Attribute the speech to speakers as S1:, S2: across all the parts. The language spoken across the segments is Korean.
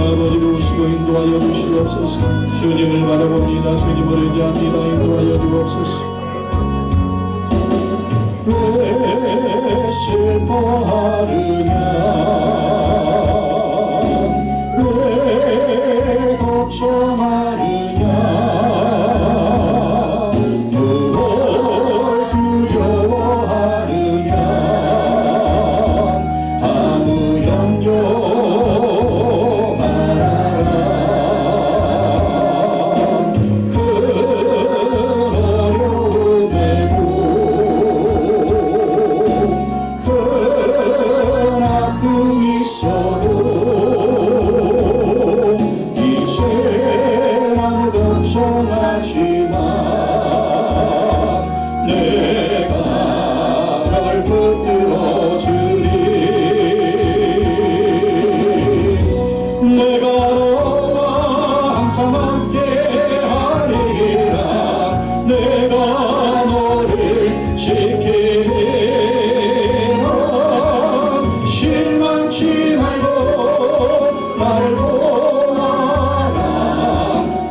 S1: 아버지 보시고 인도하여 주시옵소서. 주님을 바라봅니다. 주님을 의지합니다. 인도하여 주옵소서. 왜 슬퍼하느냐, 왜 걱정하느냐, 뭘 두려워하느냐, 아무 염려 말아라. 큰 어려움에도 큰 아픔이 있어도 이제 난 걱정하지 마. 내가 널 붙들어 주리. 내가 너와 항상 함께 하리라. 내가 너를 지키리라. 실망치 말고 나를 보아라.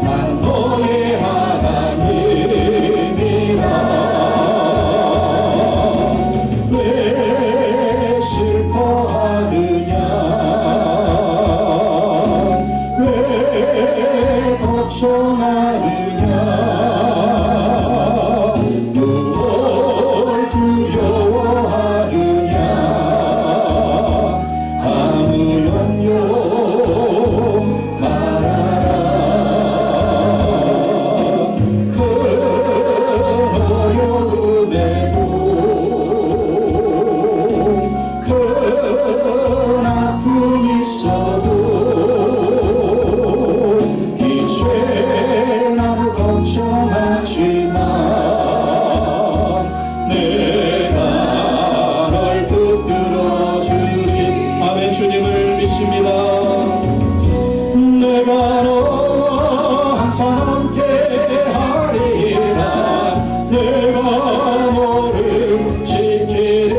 S1: 난 너의 하나님이라. 왜 슬퍼하느냐, 왜 걱정하느냐, 뭘 두려워하느냐, 아무 염려 말아라. 큰 어려움에도 큰 아픔이 있어도 이제 나무 걱정하지 마. 내가 널 붙들어 주리. 아멘. 주님을 믿습니다. 내가 너와 항상 함께 하리라. 내가 너를 지키리라.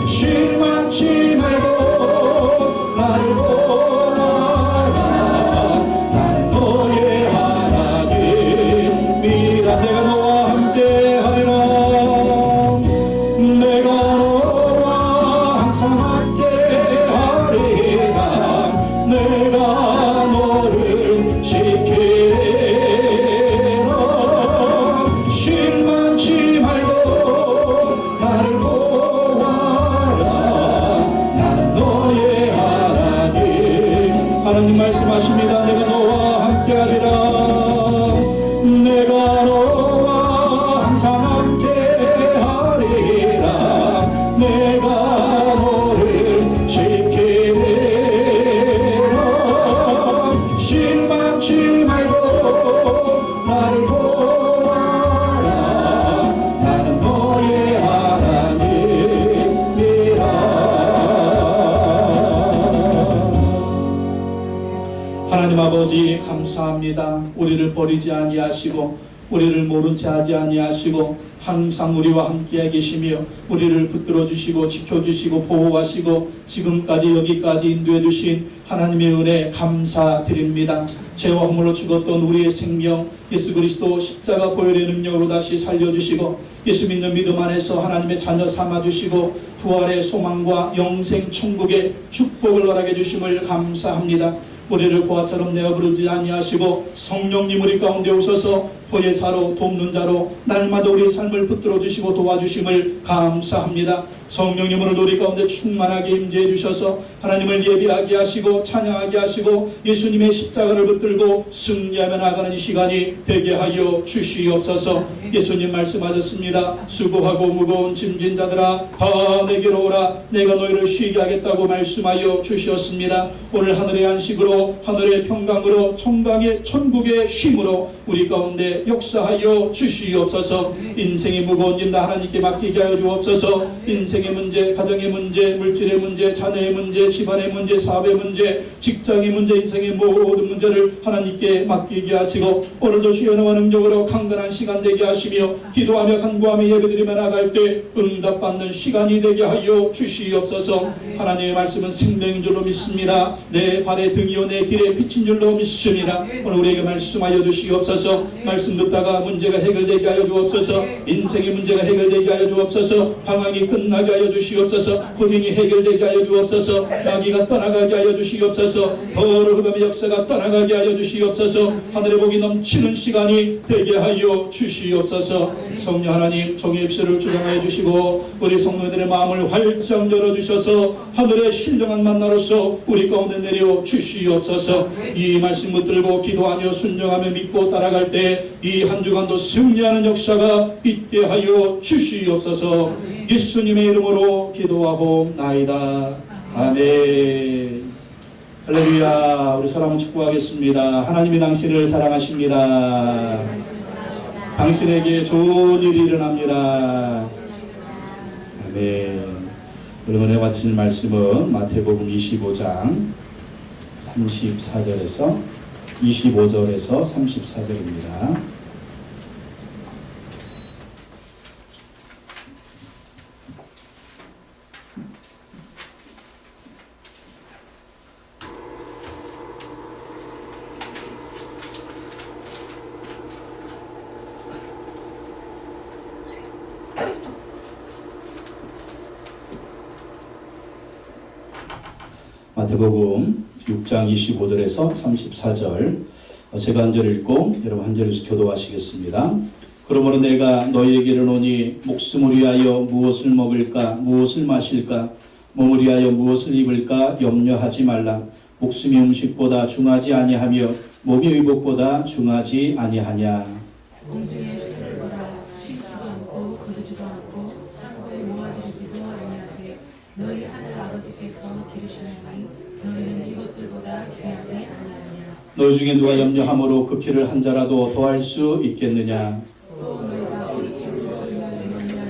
S1: 실망치 말고 나를 보아라. 난 너의 하나님이라. 내가 너와 함께 하리라. 내가 너와 항상 함께 하리라. 내가 너를 지키리라. 실망치 말고 나를 보아라. 난 너의 하나님. 하나님 말씀하십니다. 내가 너와 함께 하리라. 내가 너와 항상 함께 하리라. 내가 너를 지키리라. 실망치 말고 나를 보아라. 나는 너의 하나님이라. 하나님 아버지 감사합니다. 우리를 버리지 아니하시고 우리를 모른 채 하지 아니하시고 항상 우리와 함께 계시며 우리를 붙들어 주시고 지켜주시고 보호하시고 지금까지 여기까지 인도해 주신 하나님의 은혜 감사드립니다. 죄와 허물로 죽었던 우리의 생명 예수 그리스도 십자가 보혈의 능력으로 다시 살려주시고 예수 믿는 믿음 안에서 하나님의 자녀 삼아주시고 부활의 소망과 영생 천국의 축복을 허락해 주심을 감사합니다. 우리를 고아처럼 내어 부르지 아니하시고 성령님 우리 가운데 오셔서 보혜사로 돕는 자로 날마다 우리의 삶을 붙들어 주시고 도와주심을 감사합니다. 성령님으로 우리 가운데 충만하게 임재해 주셔서 하나님을 예배하게 하시고 찬양하게 하시고 예수님의 십자가를 붙들고 승리하며 나가는 이 시간이 되게 하여 주시옵소서. 예수님 말씀하셨습니다. 수고하고 무거운 짐진 자들아 다 내게로 오라. 내가 너희를 쉬게 하겠다고 말씀하여 주셨습니다. 오늘 하늘의 안식으로 하늘의 평강으로 청강의 천국의 쉼으로 우리 가운데 가운데 역사하여 주시옵소서. 인생의 무거운 일 다 하나님께 맡기게 하여 주옵소서. 인생의 문제, 가정의 문제, 물질의 문제, 자녀의 문제, 집안의 문제, 사업의 문제, 직장의 문제, 인생의 모든 문제를 하나님께 맡기게 하시고 오늘도 주여 영원한 능력으로 강건한 시간 되게 하시며 기도하며 간구하며 예배드리며 나갈 때 응답받는 시간이 되게 하여 주시옵소서. 하나님의 말씀은 생명인 줄로 믿습니다. 내 발의 등이요 내 길의 빛인 줄로 믿습니다. 오늘 우리에게 말씀하여 주시옵소서. 말씀 듣다가 문제가 해결되게 하여 주옵소서. 인생의 문제가 해결되게 하여 주옵소서. 방황이 끝나게 하여 주시옵소서. 고민이 해결되게 하여 주옵소서. 마귀가 떠나가게 하여 주시옵소서. 거룩함의 역사가 떠나가게 하여 주시옵소서. 하늘의 복이 넘치는 시간이 되게 하여 주시옵소서. 성령 하나님 종의 입술을 주장하여 주시고 우리 성도들의 마음을 활짝 열어주셔서 하늘의 신령한 만나로서 우리 가운데 내려 주시옵소서. 이 말씀 붙들고 기도하며 순종하며 믿고 따라갈 때 이 한 주간도 승리하는 역사가 있게 하여 주시옵소서. 예수님의 이름으로 기도하고 나이다. 아멘. 할렐루야. 우리 사랑을 축복하겠습니다. 하나님이 당신을 사랑하십니다. 당신에게 좋은 일이 일어납니다. 아멘. 오늘 은혜 받으실 말씀은 마태복음 25장 34절에서 25절에서 34절입니다. 마태복음 6장 25절에서 34절 제가 한 절 읽고 여러분 한 절에서 교도하시겠습니다. 그러므로 내가 너희에게 이르노니 목숨을 위하여 무엇을 먹을까 무엇을 마실까 몸을 위하여 무엇을 입을까 염려하지 말라. 목숨이 음식보다 중하지 아니하며 몸이 의복보다 중하지 아니하냐.
S2: 공중에 새 보라 심지도 않고 거두지도 않고 창고에 모아두지도 아니하되 너희 하늘 아버지께서 기르시나니 너희는 이것들보다 귀하지 아니하냐.
S1: 너희 중에 누가 염려함으로 그 피를 한 자라도 더할 수 있겠느냐.
S2: 또 너희가 어찌 울고 염려하느냐.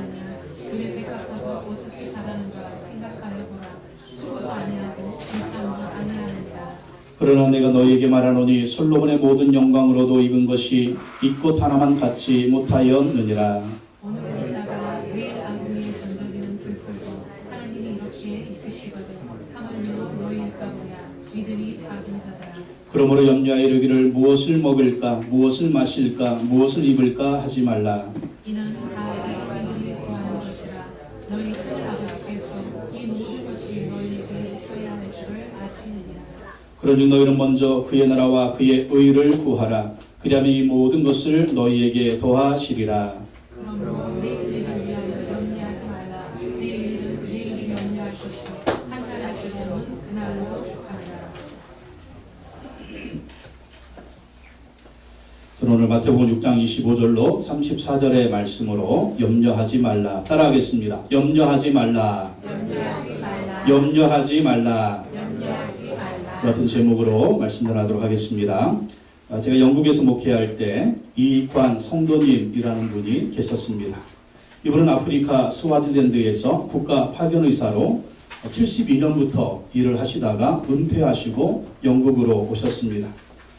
S2: 그의 백합화가 어떻게 자라는가 생각하여 보라. 수고도 아니하고 일상도 아니하느니라.
S1: 그러나 내가 너희에게 말하노니 솔로몬의 모든 영광으로도 입은 것이 이 꽃 하나만 갖지 못하였느니라.
S2: 오늘 있다가 내일 아궁이에 던져지는 들풀도 하나님이 이렇게 입히시거든 하물며 너희일까 보냐. 믿음이 작은 자들아.
S1: 그러므로 염려하여 이르기를 무엇을 먹을까 무엇을 마실까 무엇을 입을까 하지 말라.
S2: 이는 다 내가 너희에게 구하는 것이라. 너희 하늘 아버지께서 이 모든 것이 너희에게 있어야 할 줄을 아시느니라.
S1: 그런즉 너희는 먼저 그의 나라와 그의 의를 구하라. 그리하면 이 모든 것을 너희에게 더하시리라.
S2: 그러므로 내일 일을 위하여 염려하지 말라. 내일 일은 내일이 염려할 것이요 한 달의 기념은 그날로 축하하라.
S1: 저는 오늘 마태복음 6장 25절로 34절의 말씀으로 염려하지 말라. 따라하겠습니다. 염려하지 말라.
S2: 염려하지 말라.
S1: 염려하지 말라.
S2: 염려하지 말라.
S1: 같은 제목으로 말씀 전하도록 하겠습니다. 제가 영국에서 목회할 때 이익환 성도님이라는 분이 계셨습니다. 이분은 아프리카 스와질랜드에서 국가 파견의사로 72년부터 일을 하시다가 은퇴하시고 영국으로 오셨습니다.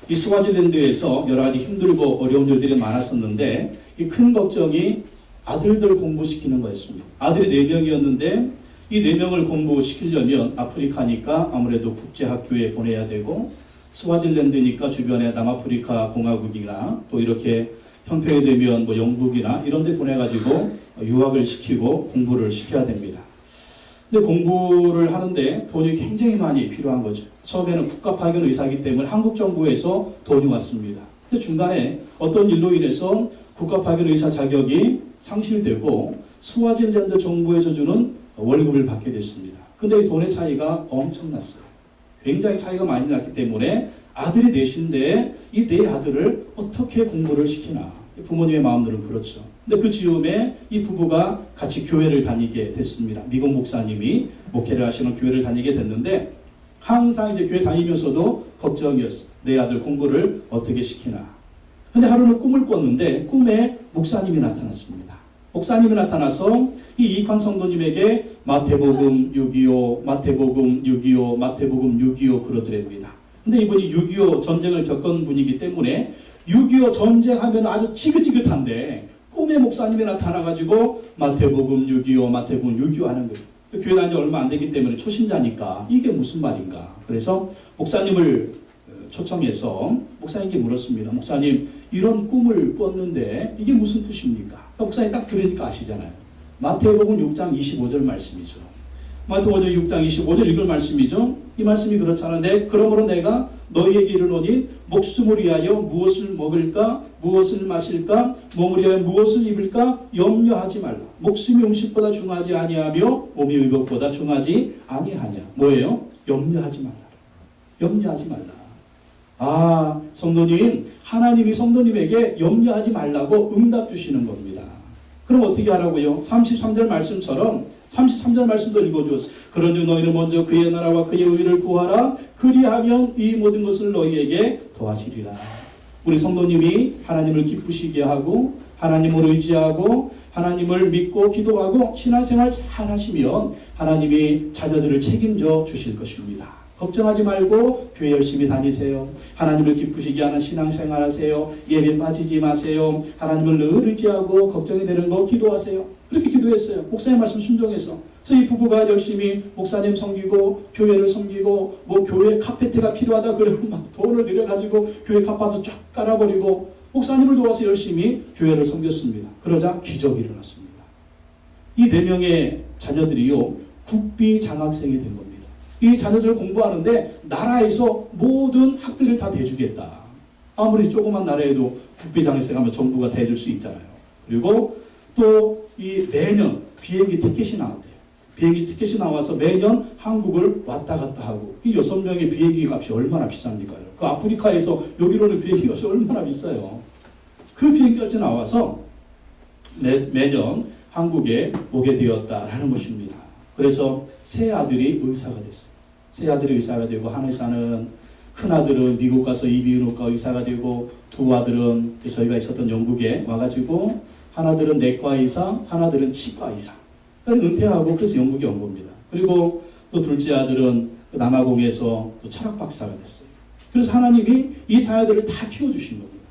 S1: 이 스와질랜드에서 여러 가지 힘들고 어려운 일들이 많았었는데 이 큰 걱정이 아들들 공부시키는 거였습니다. 아들이 4명이었는데 이 4명을 공부시키려면 아프리카니까 아무래도 국제학교에 보내야 되고 스와질랜드니까 주변에 남아프리카 공화국이나 또 이렇게 형편이 되면 뭐 영국이나 이런 데 보내가지고 유학을 시키고 공부를 시켜야 됩니다. 근데 공부를 하는데 돈이 굉장히 많이 필요한 거죠. 처음에는 국가 파견 의사이기 때문에 한국 정부에서 돈이 왔습니다. 근데 중간에 어떤 일로 인해서 국가 파견 의사 자격이 상실되고 스와질랜드 정부에서 주는 월급을 받게 됐습니다. 근데 이 돈의 차이가 엄청났어요. 굉장히 차이가 많이 났기 때문에 아들이 넷인데 이 네 아들을 어떻게 공부를 시키나. 부모님의 마음들은 그렇죠. 근데 그 즈음에 이 부부가 같이 교회를 다니게 됐습니다. 미국 목사님이 목회를 하시는 교회를 다니게 됐는데 항상 이제 교회 다니면서도 걱정이었어요. 내 아들 공부를 어떻게 시키나. 근데 하루는 꿈을 꿨는데 꿈에 목사님이 나타났습니다. 목사님이 나타나서 이 이익환 성도님에게 마태복음 6.25, 마태복음 6.25, 마태복음 6.25 그러더랍니다. 근데 이분이 6.25 전쟁을 겪은 분이기 때문에 6.25 전쟁하면 아주 지긋지긋한데 꿈에 목사님이 나타나가지고 마태복음 6.25, 마태복음 6.25 하는 거예요. 교회 다닌 지 얼마 안 되기 때문에 초신자니까 이게 무슨 말인가. 그래서 목사님을 초청해서 목사님께 물었습니다. 목사님, 이런 꿈을 꿨는데 이게 무슨 뜻입니까? 목사님 딱 들으니까 아시잖아요. 마태복음 6장 25절 말씀이죠. 마태복음 6장 25절 읽을 말씀이죠. 이 말씀이 그렇잖아요. 그러므로 내가 너희에게 이르노니 목숨을 위하여 무엇을 먹을까, 무엇을 마실까, 몸을 위하여 무엇을 입을까 염려하지 말라. 목숨이 음식보다 중하지 아니하며 몸이 의복보다 중하지 아니하냐. 뭐예요? 염려하지 말라. 염려하지 말라. 아, 성도님, 하나님이 성도님에게 염려하지 말라고 응답 주시는 겁니다. 그럼 어떻게 하라고요? 33절 말씀처럼 33절 말씀도 읽어주었어요. 그런즉 너희는 먼저 그의 나라와 그의 의를 구하라. 그리하면 이 모든 것을 너희에게 더하시리라. 우리 성도님이 하나님을 기쁘시게 하고 하나님을 의지하고 하나님을 믿고 기도하고 신앙생활 잘 하시면 하나님이 자녀들을 책임져 주실 것입니다. 걱정하지 말고 교회 열심히 다니세요. 하나님을 기쁘시게 하는 신앙생활 하세요. 예배 빠지지 마세요. 하나님을 늘 의지하고 걱정이 되는 거 기도하세요. 그렇게 기도했어요. 목사님 말씀 순종해서. 그래서 이 부부가 열심히 목사님 섬기고 교회를 섬기고 뭐 교회 카페트가 필요하다 그러면 막 돈을 들여가지고 교회 카파도 쫙 깔아버리고 목사님을 도와서 열심히 교회를 섬겼습니다. 그러자 기적이 일어났습니다. 이 4명의 자녀들이요 국비 장학생이 된 겁니다. 이 자녀들을 공부하는데 나라에서 모든 학비를 다 대주겠다. 아무리 조그만 나라에도 국비 장학생 하면 정부가 대줄 수 있잖아요. 그리고 또 이 매년 비행기 티켓이 나왔대요. 비행기 티켓이 나와서 매년 한국을 왔다 갔다 하고 이 6명의 비행기 값이 얼마나 비쌉니까? 그 아프리카에서 여기로는 비행기 값이 얼마나 비싸요. 그 비행기 값이 나와서 매년 한국에 오게 되었다라는 것입니다. 그래서 세 아들이 의사가 됐어요. 세 아들이 의사가 되고 한 의사는 큰 아들은 미국 가서 이비인후과 의사가 되고 두 아들은 저희가 있었던 영국에 와가지고 하나들은 내과 의사, 하나들은 치과 의사. 은퇴하고 그래서 영국에 온 겁니다. 그리고 또 둘째 아들은 남아공에서 또 철학 박사가 됐어요. 그래서 하나님이 이 자녀들을 다 키워주신 겁니다.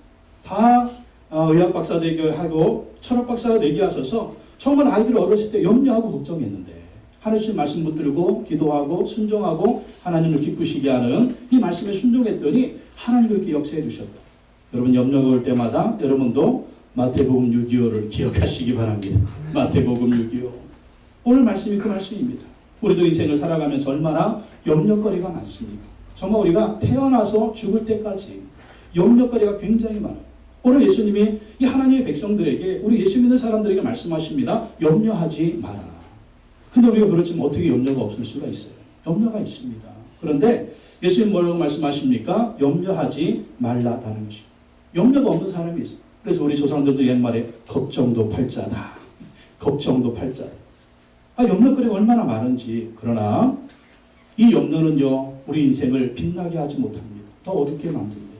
S1: 다 의학 박사 되게 하고 철학 박사가 되게 하셔서 정말 아이들 어렸을 때 염려하고 걱정했는데 하나님 말씀 붙들고 기도하고 순종하고 하나님을 기쁘시게 하는 이 말씀에 순종했더니 하나님 그렇게 역사해 주셨다. 여러분 염려가 올 때마다 여러분도 마태복음 6.25를 기억하시기 바랍니다. 마태복음 6.25 오늘 말씀이 그 말씀입니다. 우리도 인생을 살아가면서 얼마나 염려거리가 많습니까? 정말 우리가 태어나서 죽을 때까지 염려거리가 굉장히 많아요. 오늘 예수님이 이 하나님의 백성들에게 우리 예수 믿는 사람들에게 말씀하십니다. 염려하지 마라. 근데 우리가 그렇지만 어떻게 염려가 없을 수가 있어요? 염려가 있습니다. 그런데 예수님 뭐라고 말씀하십니까? 염려하지 말라다는 것입니다. 염려가 없는 사람이 있어요. 그래서 우리 조상들도 옛말에 걱정도 팔자다. 걱정도 팔자다. 염려거리가 얼마나 많은지. 그러나 이 염려는요 우리 인생을 빛나게 하지 못합니다. 더 어둡게 만듭니다.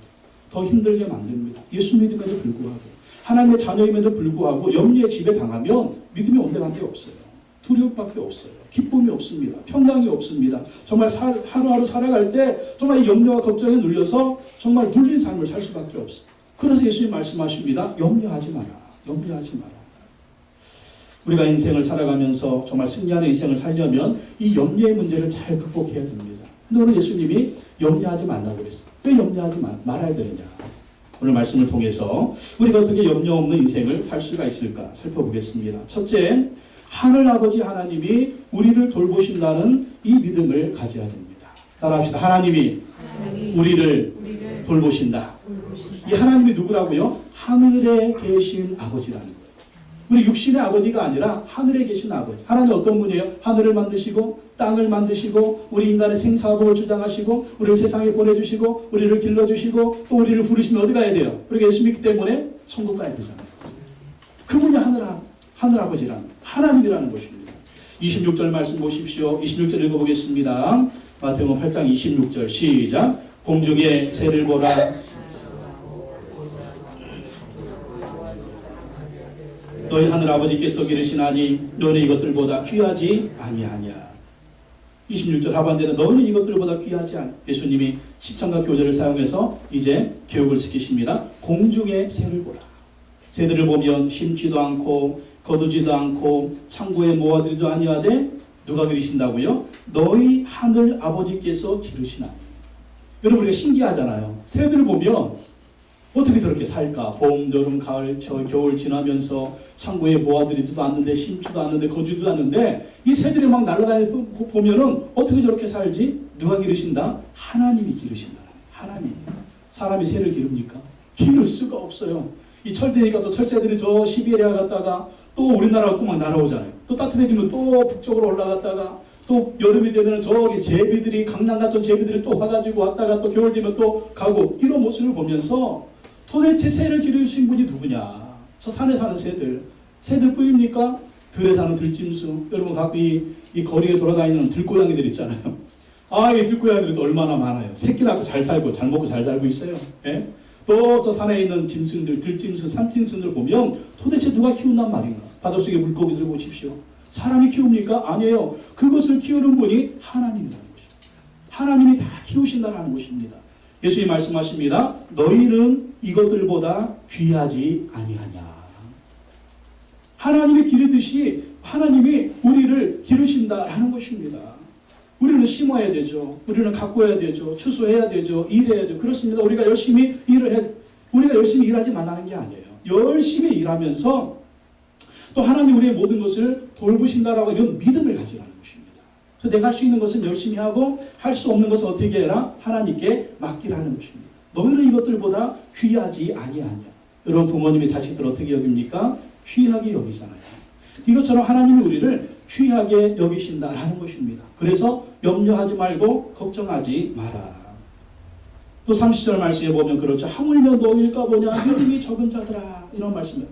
S1: 더 힘들게 만듭니다. 예수 믿음에도 불구하고 하나님의 자녀임에도 불구하고 염려에 지배당하면 믿음이 온데간데 없어요. 두려움밖에 없어요. 기쁨이 없습니다. 평강이 없습니다. 정말 하루하루 살아갈 때 정말 이 염려와 걱정에 눌려서 정말 눌린 삶을 살 수밖에 없어요. 그래서 예수님 말씀하십니다. 염려하지 마라. 염려하지 마라. 우리가 인생을 살아가면서 정말 승리하는 인생을 살려면 이 염려의 문제를 잘 극복해야 됩니다. 근데 오늘 예수님이 염려하지 말라고 그랬어요. 왜 염려하지 말아야 되느냐. 오늘 말씀을 통해서 우리가 어떻게 염려 없는 인생을 살 수가 있을까 살펴보겠습니다. 첫째, 하늘 아버지 하나님이 우리를 돌보신다는 이 믿음을 가져야 됩니다. 따라합시다. 하나님이 우리를 돌보신다. 이 하나님이 누구라고요? 하늘에 계신 아버지라는 거예요. 우리 육신의 아버지가 아니라 하늘에 계신 아버지. 하나님 어떤 분이에요? 하늘을 만드시고 땅을 만드시고 우리 인간의 생사복을 주장하시고 우리를 세상에 보내주시고 우리를 길러주시고 또 우리를 부르시면 어디 가야 돼요? 우리가 예수 믿기 때문에 천국 가야 되잖아요. 그분이 하늘 아버지라는 하나님이라는 것입니다. 26절 말씀 보십시오. 26절 읽어보겠습니다. 마태복음 8장 26절 시작. 공중의 새를 보라. 너희 하늘 아버지께서 기르시나니 너는 이것들보다 귀하지 아니하냐. 26절 하반절에 너희는 이것들보다 귀하지 않아. 예수님이 시청각 교재를 사용해서 이제 교육을 시키십니다. 공중의 새를 보라. 새들을 보면 심지도 않고 거두지도 않고 창고에 모아들이도 아니하되 누가 기르신다고요? 너희 하늘 아버지께서 기르시나니. 여러분 우리가 신기하잖아요. 새들을 보면 어떻게 저렇게 살까? 봄, 여름, 가을, 겨울 지나면서 창고에 모아들이지도 않는데 심지도 않는데 거주도 않는데 이 새들이 막 날아다니고 보면은 어떻게 저렇게 살지? 누가 기르신다? 하나님이 기르신다. 하나님이. 사람이 새를 기릅니까? 기를 수가 없어요. 이 철되니까 또 철새들이 저 시베리아 갔다가 또 우리나라로 또 막 날아오잖아요. 또 따뜻해지면 또 북쪽으로 올라갔다가 또 여름이 되면 저기 제비들이 강남 같은 제비들이 또 와가지고 왔다가 또 겨울 되면 또 가고 이런 모습을 보면서 도대체 새를 기르신 분이 누구냐? 저 산에 사는 새들 뿐입니까? 들에 사는 들짐승. 여러분 가끔 이 거리에 돌아다니는 들고양이들 있잖아요. 아, 이 들고양이들도 얼마나 많아요. 새끼 낳고 잘 살고 잘 먹고 잘 살고 있어요. 예? 또 저 산에 있는 짐승들, 들짐승, 삼짐승들 보면 도대체 누가 키운단 말인가? 바닷속에 물고기들 보십시오. 사람이 키웁니까? 아니에요. 그것을 키우는 분이 하나님이라는 것입니다. 하나님이 다 키우신다는 것입니다. 예수님이 말씀하십니다. 너희는 이것들보다 귀하지 아니하냐. 하나님이 기르듯이 하나님이 우리를 기르신다라는 것입니다. 우리는 심어야 되죠. 우리는 가꿔야 되죠. 추수해야 되죠. 일해야죠. 그렇습니다. 우리가 열심히 우리가 열심히 일하지 말라는 게 아니에요. 열심히 일하면서 또 하나님 우리의 모든 것을 돌보신다라고 이런 믿음을 가지라는 것입니다. 그래서 내가 할 수 있는 것은 열심히 하고 할 수 없는 것은 어떻게 해라? 하나님께 맡기라는 것입니다. 너희는 이것들보다 귀하지 아니하냐. 여러분 부모님이 자식들 어떻게 여깁니까? 귀하게 여기잖아요. 이것처럼 하나님이 우리를 귀하게 여기신다라는 것입니다. 그래서 염려하지 말고 걱정하지 마라. 또 30절 말씀에 보면 그렇죠. 하물며 너일까 보냐 믿음이 적은 자들아. 이런 말씀을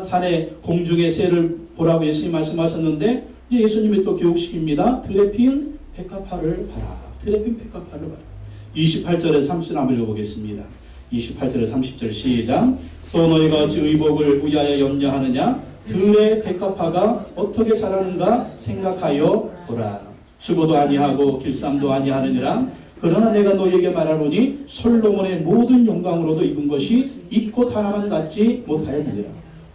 S1: 산에 공중의 새를 보라고 예수님이 말씀하셨는데 이제 예수님이 또 교육시킵니다. 들에 핀 백합화를 봐라. 들에 핀 백합화를 봐라. 28절에 30절 한번 읽어보겠습니다. 28절에 30절 시작. 또 너희가 어찌 의복을 위하여 염려하느냐? 들의 백합화가 어떻게 자라는가 생각하여 보라. 수고도 아니하고 길쌈도 아니하느니라. 그러나 내가 너희에게 말하노니 솔로몬의 모든 영광으로도 입은 것이 이 꽃 하나만 갖지 못하였느니라.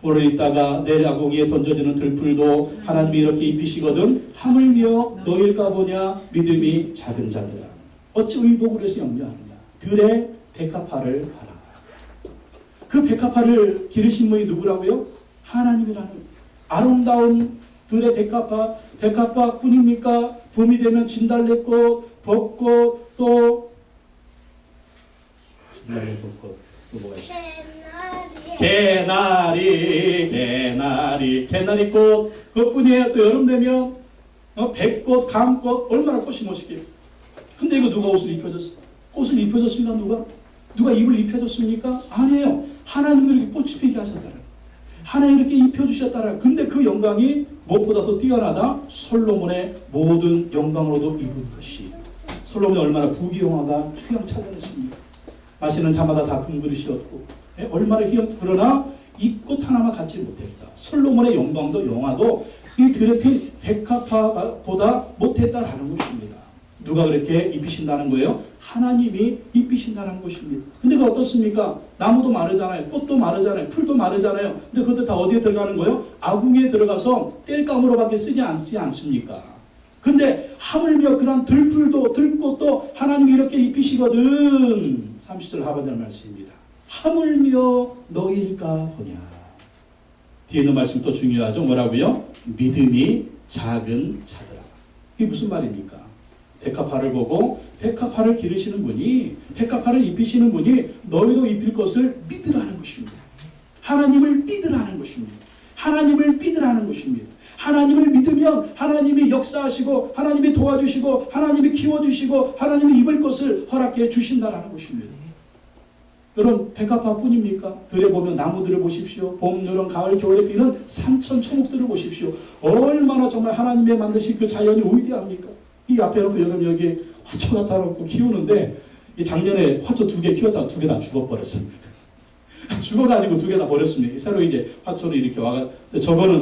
S1: 오늘 있다가 내일 아궁이에 던져지는 들풀도 하나님이 이렇게 입히시거든. 하물며 너일까 보냐 믿음이 작은 자들아. 어찌 의복으로 해서 염려하느냐. 들의 백합화를 봐라. 그 백합화를 기르신 분이 누구라고요? 하나님이라는 아름다운 들의 백합화 뿐입니까? 봄이 되면 진달래꽃, 벚꽃, 또 진달래꽃, 또 뭐가 있어? 개나리꽃 그것뿐이에요. 또 여름 되면 백꽃, 감꽃 얼마나 꽃이 멋있게요. 근데 이거 누가 옷을 입혀줬어? 꽃을 입혀줬습니까? 누가 입을 입혀줬습니까? 아니에요. 하나님이 이렇게 꽃이 피게 하셨다라. 하나님 이렇게 입혀주셨다라. 근데 그 영광이 무엇보다 더 뛰어나다. 솔로몬의 모든 영광으로도 입은 것이. 솔로몬이 얼마나 부귀영화가 투영찬란했습니까? 마시는 자마다 다 금그릇이었고 얼마나 그러나 이 꽃 하나만 갖지 못했다. 솔로몬의 영광도 영화도 이 들에 핀 백합화보다 못했다라는 것입니다. 누가 그렇게 입히신다는 거예요? 하나님이 입히신다는 것입니다. 근데 그 어떻습니까? 나무도 마르잖아요. 꽃도 마르잖아요. 풀도 마르잖아요. 근데 그것도 다 어디에 들어가는 거예요? 아궁이에 들어가서 땔감으로밖에 쓰지 않습니까? 근데 하물며 그런 들풀도 들꽃도 하나님이 이렇게 입히시거든. 30절 하반절 말씀입니다. 하물며 너일까 보냐. 뒤에 있는 말씀 또 중요하죠. 뭐라고요? 믿음이 작은 자들아. 이게 무슨 말입니까? 백합화를 보고 백합화를 기르시는 분이, 백합화를 입히시는 분이 너희도 입힐 것을 믿으라는 것입니다. 하나님을 믿으라는 것입니다. 하나님을 믿으라는 것입니다. 하나님을 믿으면 하나님이 역사하시고 하나님이 도와주시고 하나님이 키워주시고 하나님이 입을 것을 허락해 주신다라는 것입니다. 여러분 백합화뿐입니까? 들에 보면 나무들을 보십시오. 봄, 여름, 가을, 겨울에 피는 산천초목들을 보십시오. 얼마나 정말 하나님의 만드신 그 자연이 위대합니까? 이 앞에 놓고 여러분 여기 화초 갖다 놓고 키우는데 이 작년에 화초 2개 키웠다가 2개 다 죽어버렸습니다. 죽어가지고 두 개 다 버렸습니다. 새로 이제 화초로 이렇게 와가 저거는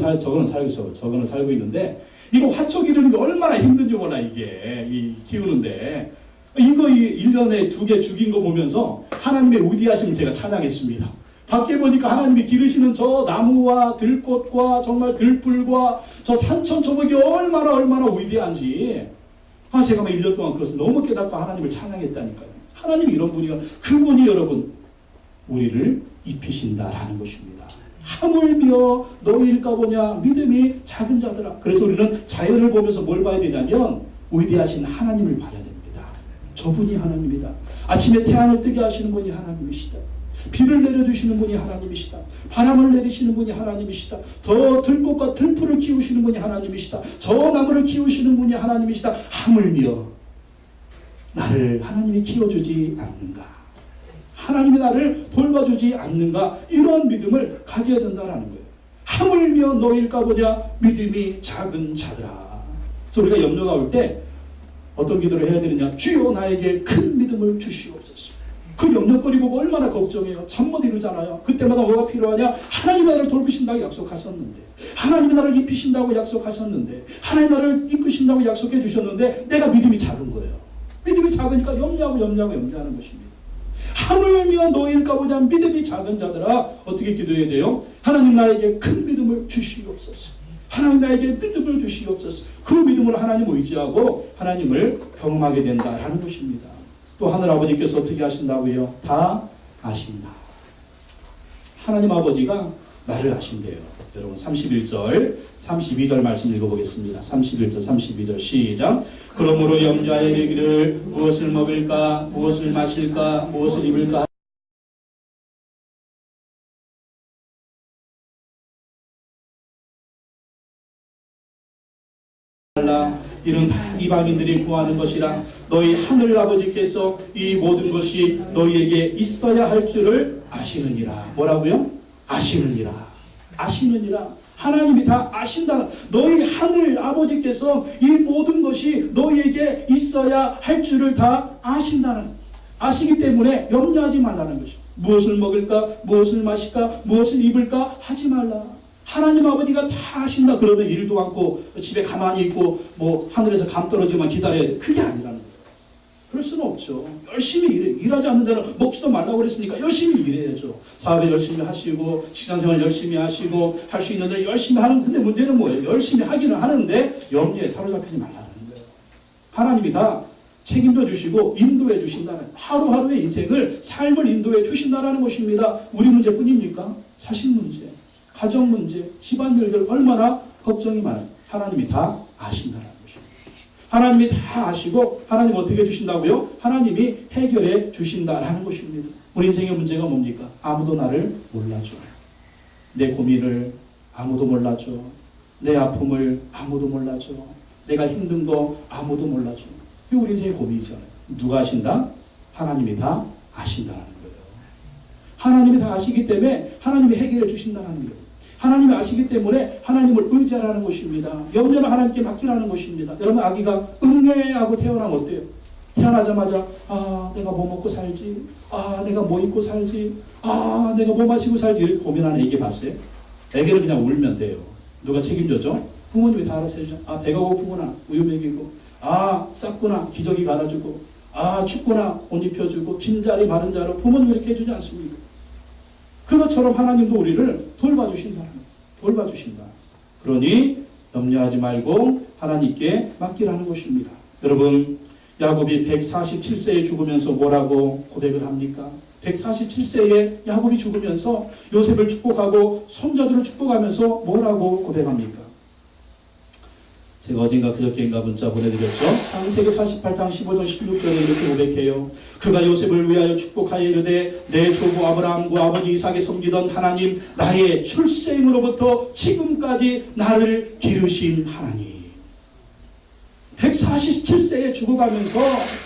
S1: 살고 있는데 이거 화초 기르는 게 얼마나 힘든지 몰라 이게 키우는데 이거 1년에 두 개 죽인 거 보면서 하나님의 위대하심을 제가 찬양했습니다. 밖에 보니까 하나님이 기르시는 저 나무와 들꽃과 정말 들풀과 저 산천초목이 얼마나 위대한지 제가 막 1년 동안 그것을 너무 깨닫고 하나님을 찬양했다니까요. 하나님이 이런 분이요. 그분이 여러분 우리를 입히신다라는 것입니다. 하물며 너희일까 보냐 믿음이 작은 자들아. 그래서 우리는 자연을 보면서 뭘 봐야 되냐면 위대하신 하나님을 봐야 됩니다. 저분이 하나님이다. 아침에 태양을 뜨게 하시는 분이 하나님이시다. 비를 내려주시는 분이 하나님이시다. 바람을 내리시는 분이 하나님이시다. 더 들꽃과 들풀을 키우시는 분이 하나님이시다. 저 나무를 키우시는 분이 하나님이시다. 하물며 나를 하나님이 키워주지 않는가? 하나님이 나를 돌봐주지 않는가? 이런 믿음을 가져야 된다는 거예요. 하물며 너일까 보냐 믿음이 작은 자들아. 그래서 우리가 염려가 올 때 어떤 기도를 해야 되느냐? 주여 나에게 큰 믿음을 주시옵소서. 그 염려거리 보고 얼마나 걱정해요. 잠 못 이루잖아요. 그때마다 뭐가 필요하냐? 하나님이 나를 돌보신다고 약속하셨는데, 하나님이 나를 입히신다고 약속하셨는데, 하나님이 나를 이끄신다고 약속해 주셨는데 내가 믿음이 작은 거예요. 믿음이 작으니까 염려하는 것입니다. 하물며 너희일까 보자 믿음이 작은 자들아. 어떻게 기도해야 돼요? 하나님 나에게 큰 믿음을 주시옵소서. 하나님 나에게 믿음을 주시옵소서. 그 믿음으로 하나님을 의지하고 하나님을 경험하게 된다라는 것입니다. 또 하늘아버지께서 어떻게 하신다고요? 다 아신다. 하나님 아버지가 나를 아신대요. 여러분 31절 32절 말씀 읽어보겠습니다. 31절 32절 시작. 그러므로 염려하여 이르기를 무엇을 먹을까 무엇을 마실까 무엇을 입을까 이런 이방인들이 구하는 것이라. 너희 하늘 아버지께서 이 모든 것이 너희에게 있어야 할 줄을 아시느니라. 뭐라고요? 아시느니라. 하나님이 다 아신다는, 너희 하늘 아버지께서 이 모든 것이 너희에게 있어야 할 줄을 다 아시기 때문에 염려하지 말라는 것입니다. 무엇을 먹을까 무엇을 마실까 무엇을 입을까 하지 말라. 하나님 아버지가 다 아신다. 그러면 일도 않고 집에 가만히 있고 뭐 하늘에서 감 떨어지만 기다려야 돼. 그게 아니라는 거예요. 그럴 수는 없죠. 열심히 일하지 않는 자는 먹지도 말라고 그랬으니까 열심히 일해야죠. 사업에 열심히 하시고 직장생활 열심히 하시고 할 수 있는 데 열심히 하는. 근데 문제는 뭐예요? 열심히 하기는 하는데 염려에 사로잡히지 말라는 거예요. 하나님이 다 책임져 주시고 인도해 주신다는, 하루하루의 인생을 삶을 인도해 주신다는 것입니다. 우리 문제뿐입니까? 자식 문제, 가정 문제, 집안일들 얼마나 걱정이 많아요. 하나님이 다 아신다는 것입니다. 하나님이 다 아시고 하나님 어떻게 해주신다고요? 하나님이 해결해 주신다라는 것입니다. 우리 인생의 문제가 뭡니까? 아무도 나를 몰라줘. 내 고민을 아무도 몰라줘. 내 아픔을 아무도 몰라줘. 내가 힘든 거 아무도 몰라줘. 이게 우리 인생의 고민이잖아요. 누가 아신다? 하나님이 다 아신다는 거예요. 하나님이 다 아시기 때문에 하나님이 해결해 주신다는 거예요. 하나님이 아시기 때문에 하나님을 의지하라는 것입니다. 염려는 하나님께 맡기라는 것입니다. 여러분 아기가 응애하고 태어나면 어때요? 태어나자마자 내가 뭐 먹고 살지? 내가 뭐 입고 살지? 내가 뭐 마시고 살지? 이렇게 고민하는 애기 봤어요? 애기는 그냥 울면 돼요. 누가 책임져줘? 부모님이 다 알아서 해주죠. 배가 고프구나 우유 먹이고, 쌌구나 기저귀 갈아주고, 춥구나 옷 입혀주고, 진자리 마른 자로 부모님이 이렇게 해주지 않습니까? 그것처럼 하나님도 우리를 돌봐주신다. 그러니 염려하지 말고 하나님께 맡기라는 것입니다. 여러분 야곱이 147세에 죽으면서 뭐라고 고백을 합니까? 147세에 야곱이 죽으면서 요셉을 축복하고 손자들을 축복하면서 뭐라고 고백합니까? 제가 어젠가 그저께인가 문자 보내드렸죠. 창세기 48장 15절 16절에 이렇게 고백해요. 그가 요셉을 위하여 축복하여 이르되 내 조부 아브라함과 아버지 이삭에 섬기던 하나님, 나의 출생으로부터 지금까지 나를 기르신 하나님. 147세에 죽어가면서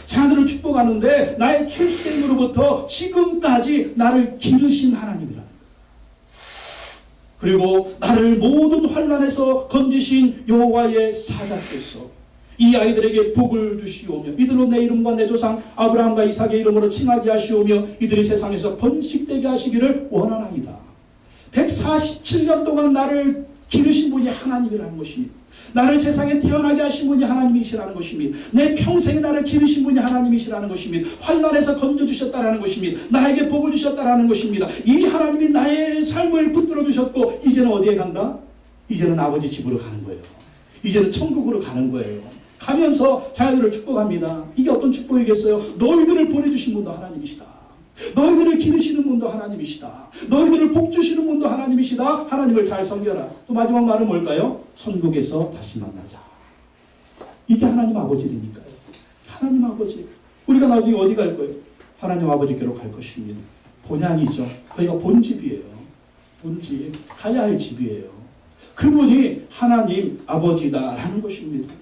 S1: 자녀들을 축복하는데 나의 출생으로부터 지금까지 나를 기르신 하나님이라. 그리고 나를 모든 환난에서 건지신 여호와의 사자께서 이 아이들에게 복을 주시오며 이들로 내 이름과 내 조상 아브라함과 이삭의 이름으로 칭하게 하시오며 이들이 세상에서 번식되게 하시기를 원하나이다. 147년 동안 나를 기르신 분이 하나님이라는 것입니다. 나를 세상에 태어나게 하신 분이 하나님이시라는 것입니다. 내 평생에 나를 기르신 분이 하나님이시라는 것입니다. 환난에서 건져주셨다라는 것입니다. 나에게 복을 주셨다라는 것입니다. 이 하나님이 나의 삶을 붙들어 주셨고 이제는 어디에 간다? 이제는 아버지 집으로 가는 거예요. 이제는 천국으로 가는 거예요. 가면서 자녀들을 축복합니다. 이게 어떤 축복이겠어요? 너희들을 보내주신 분도 하나님이시다. 너희들을 기르시는 분도 하나님이시다. 너희들을 복주시는 분도 하나님이시다. 하나님을 잘 섬겨라. 또 마지막 말은 뭘까요? 천국에서 다시 만나자. 이게 하나님 아버지니까요. 하나님 아버지. 우리가 나중에 어디 갈 거예요? 하나님 아버지께로 갈 것입니다. 본향이죠. 거기가 본집이에요. 본집. 가야 할 집이에요. 그분이 하나님 아버지다라는 것입니다.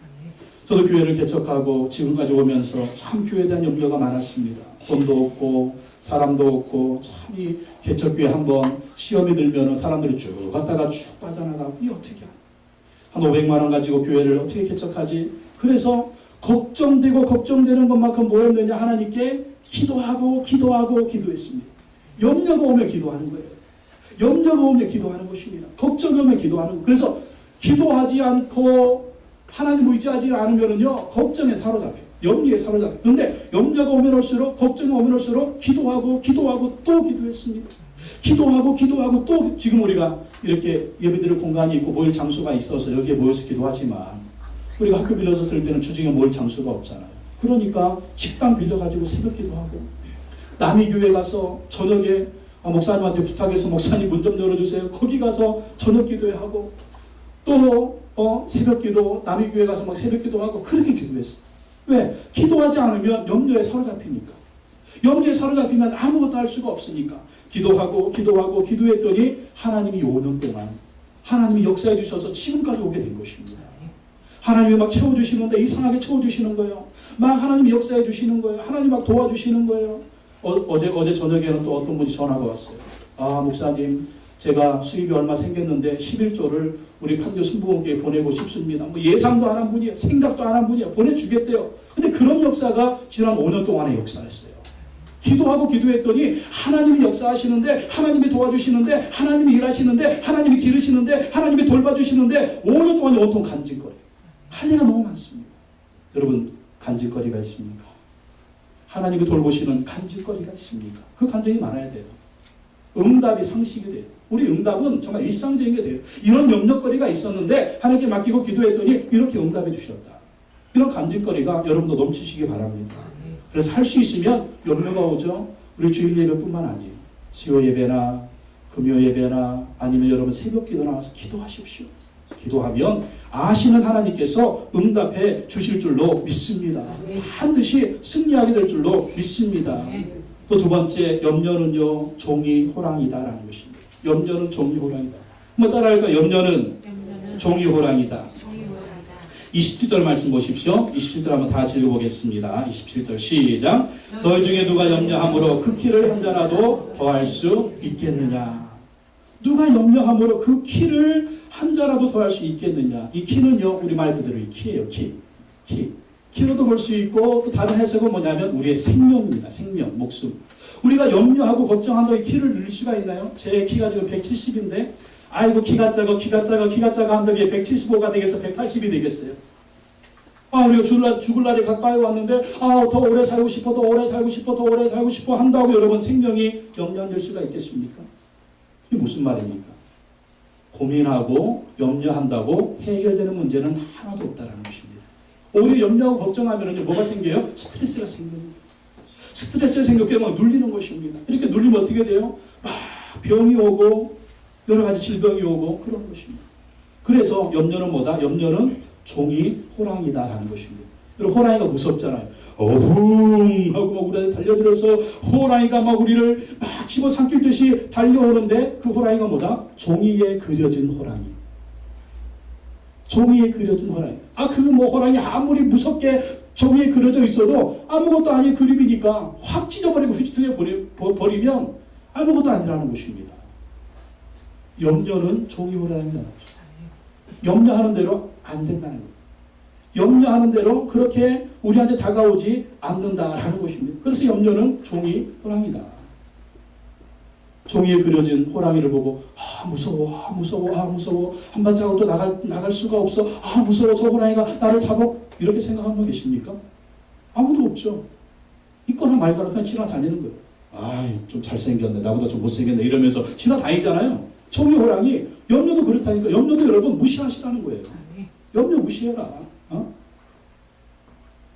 S1: 저도 교회를 개척하고 지금까지 오면서 참 교회에 대한 염려가 많았습니다. 돈도 없고 사람도 없고 참 이 개척교회 한번 시험이 들면 사람들이 쭉 갔다가 쭉 빠져나가고 이 어떻게 한 500만 원 가지고 교회를 어떻게 개척하지? 그래서 걱정되는 것만큼 뭐 했느냐? 하나님께 기도하고 기도했습니다. 염려가 오면 기도하는 거예요. 염려가 오면 기도하는 것입니다. 걱정이 오면 기도하는 거. 그래서 기도하지 않고 하나님 의지하지 않으면요 걱정에 사로잡혀요. 염려에 사로잡혀요. 그런데 염려가 오면 올수록 걱정이 오면 올수록 기도하고 또 기도했습니다. 기도하고 또 지금 우리가 이렇게 예배드릴 공간이 있고 모일 장소가 있어서 여기에 모여서 기도하지만 우리가 학교 빌려서 쓸 때는 주중에 모일 장소가 없잖아요. 그러니까 식당 빌려가지고 새벽 기도하고 남이 교회 가서 저녁에 목사님한테 부탁해서 목사님 문 좀 열어주세요. 거기 가서 저녁 기도하고 또 새벽 기도 남이 교회 가서 막 새벽 기도하고 그렇게 기도했어요. 왜? 기도하지 않으면 염려에 사로잡히니까. 염려에 사로잡히면 아무것도 할 수가 없으니까. 기도하고 기도했더니 하나님이 5년 동안 하나님이 역사해 주셔서 지금까지 오게 된 것입니다. 하나님이 막 채워주시는데 이상하게 채워주시는 거예요. 막 하나님이 역사해 주시는 거예요. 하나님이 막 도와주시는 거예요. 어제 저녁에는 또 어떤 분이 전화가 왔어요. 아 목사님 제가 수입이 얼마 생겼는데 11조를 우리 판교 순복음교회에 보내고 싶습니다. 뭐 예상도 안 한 분이에요. 생각도 안 한 분이에요. 보내주겠대요. 근데 그런 역사가 지난 5년 동안의 역사였어요. 기도하고 기도했더니 하나님이 역사하시는데 하나님이 도와주시는데 하나님이 일하시는데 하나님이 기르시는데 하나님이 돌봐주시는데 5년 동안이 온통 간질거려요. 할 일가 너무 많습니다. 여러분 간질거리가 있습니까? 하나님이 돌보시는 간질거리가 있습니까? 그 간증이 많아야 돼요. 응답이 상식이 돼요. 우리 응답은 정말 일상적인 게 돼요. 이런 염려거리가 있었는데 하나님께 맡기고 기도했더니 이렇게 응답해 주셨다. 이런 간증거리가 여러분도 넘치시기 바랍니다. 그래서 할 수 있으면 염려가 오죠. 우리 주일 예배뿐만 아니에요. 수요 예배나 금요 예배나 아니면 여러분 새벽 기도 나와서 기도하십시오. 기도하면 아시는 하나님께서 응답해 주실 줄로 믿습니다. 반드시 승리하게 될 줄로 믿습니다. 또 두 번째 염려는요 종이 호랑이다라는 것입니다. 염려는 종이 호랑이다. 뭐 따라할까? 염려는 종이 호랑이다. 27절 말씀 보십시오. 27절 한번 다 읽어보겠습니다. 27절 시작. 너희 중에 누가 염려함으로 그 키를 한 자라도 더할 수 있겠느냐. 누가 염려함으로 그 키를 한 자라도 더할 수 있겠느냐. 이 키는요 우리 말 그대로 이 키예요. 키로도 볼 수 있고 또 다른 해석은 뭐냐면 우리의 생명입니다. 생명, 목숨. 우리가 염려하고 걱정한다고 이 키를 늘릴 수가 있나요? 제 키가 지금 170인데 아이고 키가 작아 한다고 175가 되겠어 180이 되겠어요. 우리가 죽을 날이 가까이 왔는데 더 오래 살고 싶어 한다고 여러분 생명이 연장될 수가 있겠습니까? 이게 무슨 말입니까? 고민하고 염려한다고 해결되는 문제는 하나도 없다는 것입니다. 오히려 염려하고 걱정하면 뭐가 생겨요? 스트레스가 생깁니다. 스트레스가 생기면 눌리는 것입니다. 이렇게 눌리면 어떻게 돼요? 막 병이 오고 여러 가지 질병이 오고 그런 것입니다. 그래서 염려는 뭐다? 염려는 종이 호랑이다라는 것입니다. 여러분 호랑이가 무섭잖아요. 어흥 하고 막 우리한테 달려들어서 호랑이가 막 우리를 막 집어삼킬 듯이 달려오는데 그 호랑이가 뭐다? 종이에 그려진 호랑이. 종이에 그려진 호랑이. 호랑이 아무리 무섭게 종이에 그려져 있어도 아무것도 아닌 그림이니까 확 찢어버리고 휘청해 버리면 아무것도 아니라는 것입니다. 염려는 종이 호랑이다. 염려하는 대로 안 된다는 거예요. 염려하는 대로 그렇게 우리한테 다가오지 않는다라는 것입니다. 그래서 염려는 종이 호랑이다. 종이에 그려진 호랑이를 보고 무서워, 무서워, 무서워, 한 발자국도 나갈 수가 없어, 무서워, 저 호랑이가 나를 잡아, 이렇게 생각하는 분 계십니까? 아무도 없죠. 있거나 말거나 그냥 지나다니는 거예요. 좀 잘생겼네, 나보다 좀 못생겼네, 이러면서 지나다니잖아요. 종이 호랑이, 염려도 그렇다니까. 염려도 여러분 무시하시라는 거예요. 염려 무시해라.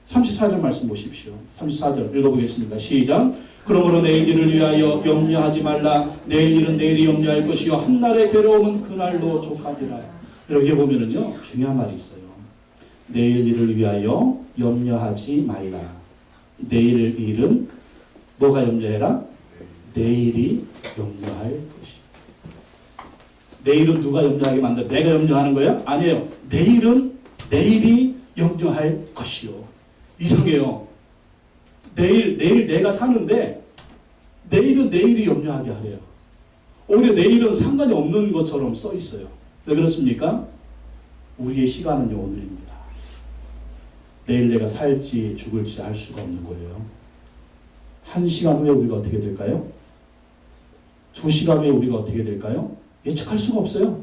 S1: 34절 말씀 보십시오. 34절 읽어보겠습니다. 시작. 그러므로 내일 일을 위하여 염려하지 말라. 내일 일은 내일이 염려할 것이요 한날의 괴로움은 그날로 족하리라. 여기 보면은요 중요한 말이 있어요. 내일 일을 위하여 염려하지 말라. 내일 일은 뭐가 염려해라? 내일이 염려할 것이. 내일은 누가 염려하게 만들어? 내가 염려하는 거야? 아니에요. 내일은 내일이 염려할 것이요. 이상해요. 내일 내가 사는데 내일은 내일이 염려하게 하래요. 오히려 내일은 상관이 없는 것처럼 써 있어요. 왜 그렇습니까? 우리의 시간은 오늘입니다. 내일 내가 살지 죽을지 알 수가 없는 거예요. 1시간 후에 우리가 어떻게 될까요? 2시간 후에 우리가 어떻게 될까요? 예측할 수가 없어요.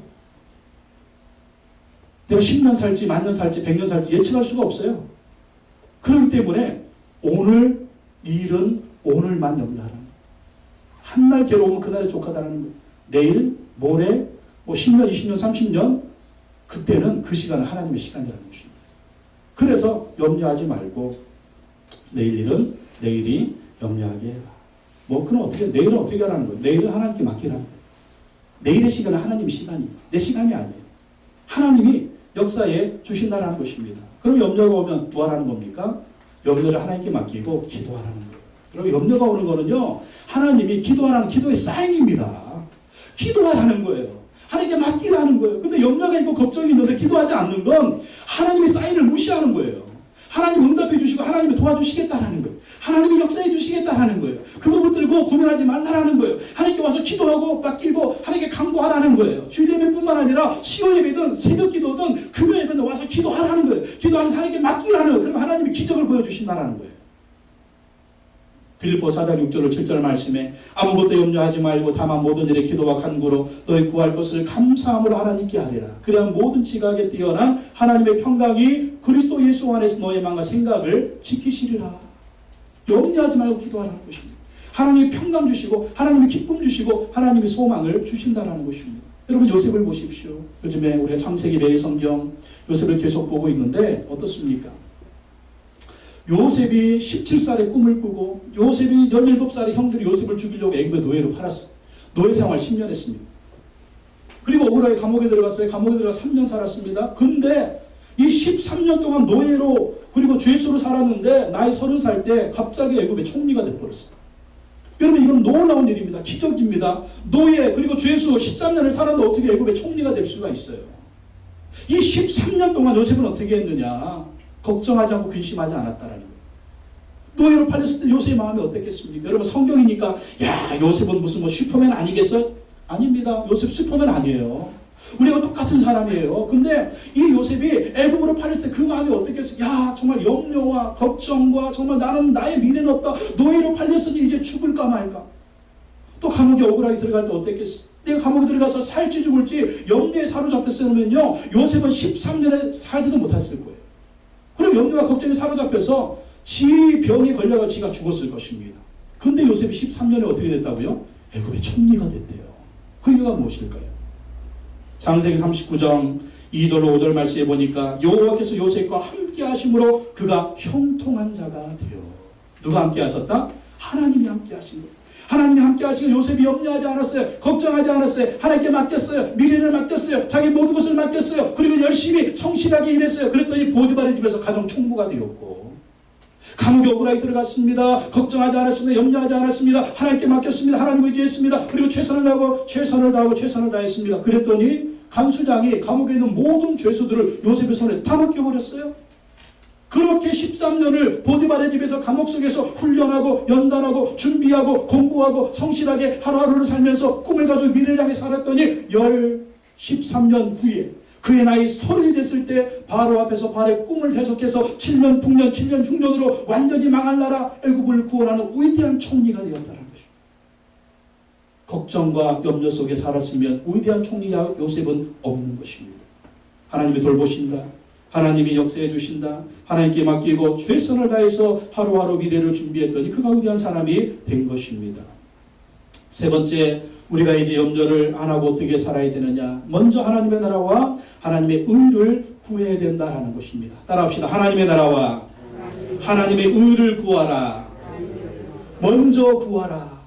S1: 내가 10년 살지, 만년 살지, 100년 살지 예측할 수가 없어요. 그렇기 때문에 오늘 일은 오늘만 염려하라는 거예요. 한날 괴로우면 그날에 족하다라는 거예요. 내일, 모레, 10년, 20년, 30년 그때는 그 시간은 하나님의 시간이라는 것입니다. 그래서 염려하지 말고 내일 일은 내일이 염려하게 해라. 그럼 내일은 어떻게 하라는 거예요? 내일은 하나님께 맡기라는 거예요. 내일의 시간은 하나님의 시간이에요. 내 시간이 아니에요. 하나님이 역사에 주신다라는 것입니다. 그럼 염려가 오면 뭐 하라는 겁니까? 염려를 하나님께 맡기고 기도하라는 거예요. 그럼 염려가 오는 거는요, 하나님이 기도하라는 기도의 사인입니다. 기도하라는 거예요. 하나님께 맡기라는 거예요. 근데 염려가 있고 걱정이 있는데 기도하지 않는 건 하나님의 사인을 무시하는 거예요. 하나님 응답해 주시고 하나님이 도와주시겠다라는 거예요. 하나님이 역사해 주시겠다라는 거예요. 그거 붙들고 고민하지 말라라는 거예요. 하나님께 와서 기도하고 맡기고 하나님께 강구하라는 거예요. 주일 예배뿐만 아니라 수요 예배든 새벽 기도든 금요 예배든 와서 기도하라는 거예요. 기도하면서 하나님께 맡기라는 거예요. 그럼 하나님이 기적을 보여주신다라는 거예요. 빌립보 4장 6절 7절 말씀에 아무것도 염려하지 말고 다만 모든 일에 기도와 간구로 너희 구할 것을 감사함으로 하나님께 하리라. 그래야 모든 지각에 뛰어난 하나님의 평강이 그리스도 예수 안에서 너의 마음과 생각을 지키시리라. 염려하지 말고 기도하라는 것입니다. 하나님이 평강 주시고 하나님이 기쁨 주시고 하나님이 소망을 주신다라는 것입니다. 여러분 요셉을 보십시오. 요즘에 우리가 창세기 매일 성경 요셉을 계속 보고 있는데 어떻습니까? 요셉이 17살에 꿈을 꾸고 요셉이 17살에 형들이 요셉을 죽이려고 애굽의 노예로 팔았어요. 노예 생활 10년 했습니다. 그리고 억울하게 감옥에 들어갔어요. 감옥에 들어가 3년 살았습니다. 근데 이 13년 동안 노예로 그리고 죄수로 살았는데 나이 30살 때 갑자기 애굽의 총리가 돼버렸어요. 여러분 이건 놀라운 일입니다. 기적입니다. 노예 그리고 죄수 13년을 살았는데 어떻게 애굽의 총리가 될 수가 있어요. 이 13년 동안 요셉은 어떻게 했느냐. 걱정하지 않고 근심하지 않았다라는 거예요. 노예로 팔렸을 때 요셉의 마음이 어땠겠습니까? 여러분 성경이니까 요셉은 무슨 슈퍼맨 아니겠어? 아닙니다. 요셉 슈퍼맨 아니에요. 우리가 똑같은 사람이에요. 근데 이 요셉이 애굽으로 팔렸을 때 그 마음이 어땠겠어요? 정말 염려와 걱정과 정말 나는 나의 미래는 없다. 노예로 팔렸으니 이제 죽을까 말까. 또 감옥에 억울하게 들어갈 때 어땠겠어요? 내가 감옥에 들어가서 살지 죽을지 염려에 사로잡혔으면요 요셉은 13년에 살지도 못했을 거예요. 그리고 염려와 걱정에 사로잡혀서 지 병에 걸려가 지가 죽었을 것입니다. 근데 요셉이 13년에 어떻게 됐다고요? 애굽의 총리가 됐대요. 그 이유가 무엇일까요? 창세기 39장 2절로 5절 말씀해 보니까 여호와께서 요셉과 함께 하심으로 그가 형통한 자가 되어. 누가 함께 하셨다? 하나님이 함께 하신 거예요. 하나님이 함께 하시고 요셉이 염려하지 않았어요. 걱정하지 않았어요. 하나님께 맡겼어요. 미래를 맡겼어요. 자기 모든 것을 맡겼어요. 그리고 열심히 성실하게 일했어요. 그랬더니 보디발의 집에서 가정 총무가 되었고 감옥에 억울하게 들어갔습니다. 걱정하지 않았습니다. 염려하지 않았습니다. 하나님께 맡겼습니다. 하나님 의지했습니다. 그리고 최선을 다했습니다. 그랬더니 간수장이 감옥에 있는 모든 죄수들을 요셉의 손에 다 맡겨버렸어요. 그렇게 13년을 보디발의 집에서 감옥 속에서 훈련하고 연단하고 준비하고 공부하고 성실하게 하루하루를 살면서 꿈을 가지고 미래를 향해 살았더니 13년 후에 그의 나이 30이 됐을 때 바로 앞에서 바로의 꿈을 해석해서 7년 북년 7년 흉년으로 완전히 망할 나라 애굽을 구원하는 위대한 총리가 되었다는 것입니다. 걱정과 염려 속에 살았으면 위대한 총리 요셉은 없는 것입니다. 하나님이 돌보신다. 하나님이 역사해 주신다. 하나님께 맡기고 최선을 다해서 하루하루 미래를 준비했더니 그가 위대한 사람이 된 것입니다. 세 번째, 우리가 이제 염려를 안 하고 어떻게 살아야 되느냐. 먼저 하나님의 나라와 하나님의 의를 구해야 된다는 것입니다. 따라합시다. 하나님의 나라와 하나님의 의를 구하라. 먼저 구하라.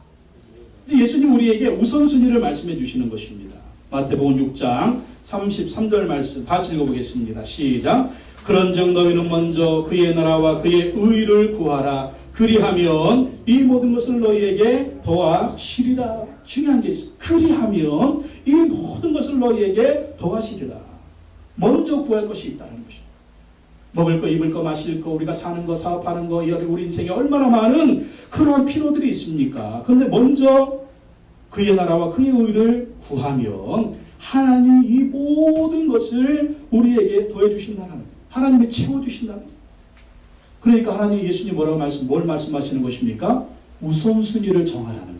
S1: 예수님 우리에게 우선순위를 말씀해 주시는 것입니다. 마태복음 6장 33절 말씀 다시 읽어보겠습니다. 시작. 그런즉 너희는 먼저 그의 나라와 그의 의를 구하라. 그리하면 이 모든 것을 너희에게 더하시리라. 중요한 게 있어요. 그리하면 이 모든 것을 너희에게 더하시리라. 먼저 구할 것이 있다는 것입니다. 먹을 거, 입을 거, 마실 거, 우리가 사는 거, 사업하는 거, 우리 인생에 얼마나 많은 그러한 필요들이 있습니까? 그런데 먼저 그의 나라와 그의 의를 구하면 하나님이 이 모든 것을 우리에게 더해주신다는 거예요. 하나님이 채워주신다는 거예요. 그러니까 하나님 예수님 뭘 말씀하시는 것입니까? 우선순위를 정하라는 거예요.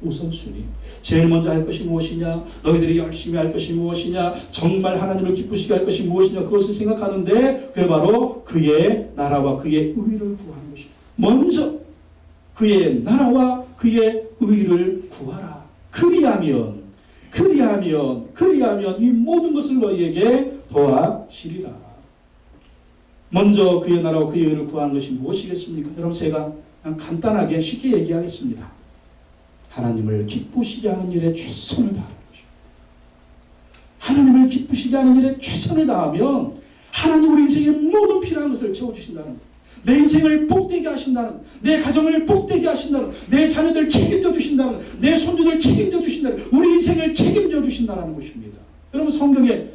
S1: 우선순위. 제일 먼저 할 것이 무엇이냐? 너희들이 열심히 할 것이 무엇이냐? 정말 하나님을 기쁘시게 할 것이 무엇이냐? 그것을 생각하는데 그게 바로 그의 나라와 그의 의를 구하는 것입니다. 먼저 그의 나라와 그의 의를 구하라. 그리하면 이 모든 것을 너희에게 더하시리라. 먼저 그의 나라와 그의 의를 구하는 것이 무엇이겠습니까? 여러분 제가 그냥 간단하게 쉽게 얘기하겠습니다. 하나님을 기쁘시게 하는 일에 최선을 다하는 것입니다. 하나님을 기쁘시게 하는 일에 최선을 다하면 하나님 우리 인생의 모든 필요한 것을 채워주신다는 거예요. 내 인생을 복되게 하신다는 거예요. 내 가정을 복되게 하신다는 거예요. 내 자녀들 책임져 주신다는 거예요. 내 손주들 책임져 주신다는 거예요. 우리 인생을 책임져 주신다는 것입니다. 여러분 성경에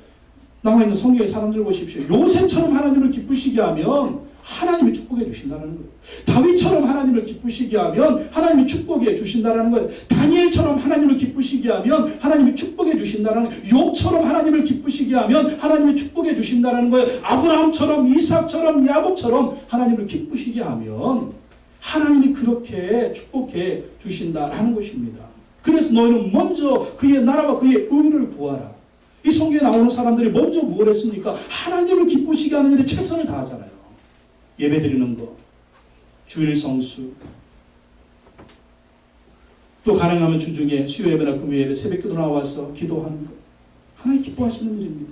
S1: 나와 있는 성경의 사람들 보십시오. 요셉처럼 하나님을 기쁘시게 하면 하나님이 축복해 주신다는 거예요. 다윗처럼 하나님을 기쁘시게 하면 하나님이 축복해 주신다는 거예요. 다니엘처럼 하나님을 기쁘시게 하면 하나님이 축복해 주신다는 거예요. 욥처럼 하나님을 기쁘시게 하면 하나님이 축복해 주신다는 거예요. 아브라함처럼 이삭처럼 야곱처럼 하나님을 기쁘시게 하면 하나님이 그렇게 축복해 주신다는 것입니다. 그래서 너희는 먼저 그의 나라와 그의 의를 구하라. 이 성경에 나오는 사람들이 먼저 뭘 했습니까? 하나님을 기쁘시게 하는 일에 최선을 다하잖아요. 예배 드리는 거, 주일 성수, 또 가능하면 주중에 수요 예배나 금요 예배, 새벽기도 나와서 기도하는 거, 하나님 기뻐하시는 일입니다.